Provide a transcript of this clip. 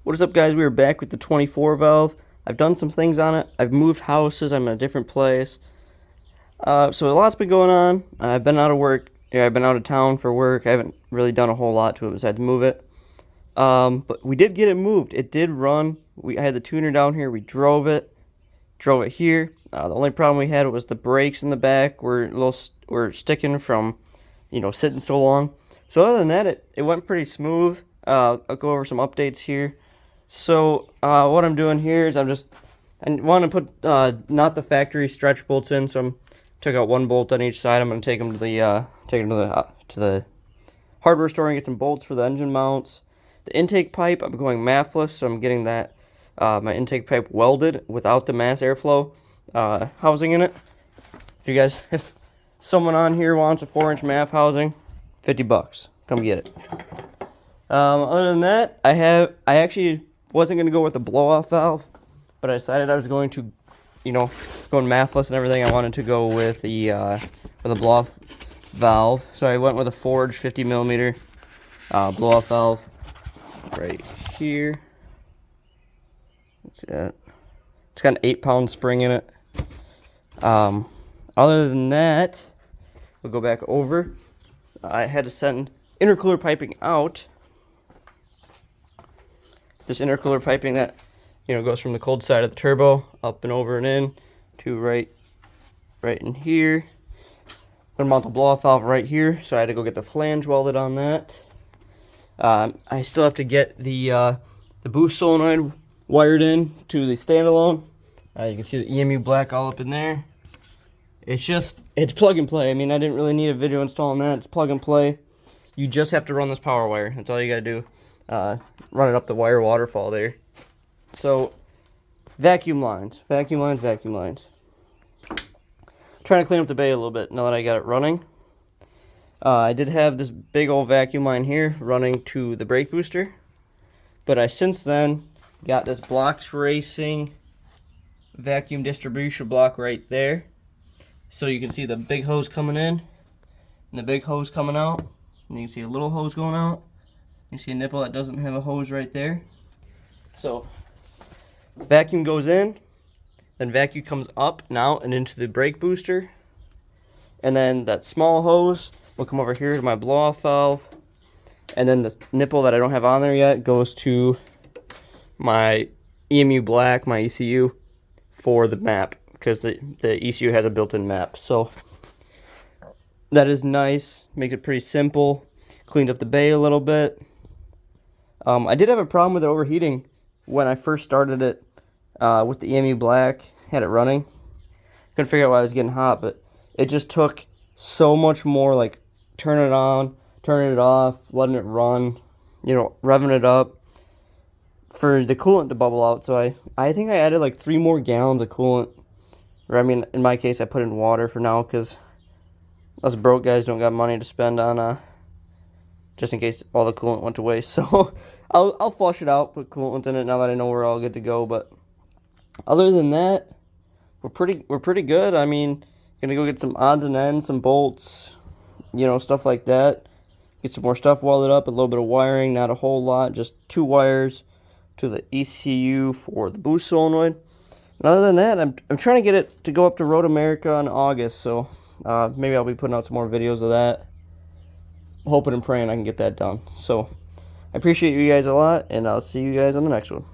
What is up, guys? We are back with the 24 valve. I've done some things on it. I've moved houses. I'm in a different place. So a lot's been going on. I've been out of work. Yeah, I've been out of town for work. I haven't really done a whole lot to it besides move it. But we did get it moved. It did run. I had the tuner down here. We drove it here. The only problem we had was the brakes in the back were sticking from, sitting so long. So other than that, it went pretty smooth. I'll go over some updates here. So what I'm doing here is I want to put not the factory stretch bolts in. So I took out one bolt on each side. I'm going to take them to the hardware store and get some bolts for the engine mounts. The intake pipe, I'm going mathless, so I'm getting that my intake pipe welded without the mass airflow housing in it. If someone on here wants a 4-inch MAF housing, $50, come get it. Other than that, I actually wasn't going to go with the blow-off valve, but I decided I was going to, going mathless and everything. I wanted to go with the blow-off valve, so I went with a Forge 50 millimeter blow-off valve right here. That's it. It's got an 8-pound spring in it. Other than that, we'll go back over. I had to send intercooler piping out. This intercooler piping that goes from the cold side of the turbo up and over and in to right in here. I'm gonna mount the blow-off valve right here, so I had to go get the flange welded on that. I still have to get the boost solenoid wired in to the standalone. You can see the EMU black all up in there. It's plug and play. I mean, I didn't really need a video installing that. It's plug and play. You just have to run this power wire. That's all you gotta do. Run it up the wire waterfall there. So, vacuum lines. Trying to clean up the bay a little bit now that I got it running. I did have this big old vacuum line here running to the brake booster, but I since then got this Blocks Racing vacuum distribution block right there. So you can see the big hose coming in and the big hose coming out, and you can see a little hose going out. You see a nipple that doesn't have a hose right there. So vacuum goes in, then vacuum comes up now and into the brake booster, and then that small hose will come over here to my blow-off valve, and then the nipple that I don't have on there yet goes to my EMU black, my ECU, for the map, because the ECU has a built-in map. So that is nice, makes it pretty simple, cleaned up the bay a little bit. I did have a problem with it overheating when I first started it with the EMU black, had it running. Couldn't figure out why it was getting hot, but it just took so much more, like turning it on, turning it off, letting it run, revving it up for the coolant to bubble out. So I think I added like 3 more gallons of coolant. Or I mean, in my case, I put in water for now because us broke guys don't got money to spend on just in case all the coolant went to waste. So I'll flush it out, put coolant in it now that I know we're all good to go. But other than that, we're pretty good. I mean, gonna go get some odds and ends, some bolts, stuff like that. Get some more stuff welded up, a little bit of wiring, not a whole lot, just 2 wires to the ECU for the boost solenoid. And other than that, I'm trying to get it to go up to Road America in August, so maybe I'll be putting out some more videos of that. Hoping and praying I can get that done. So I appreciate you guys a lot, and I'll see you guys on the next one.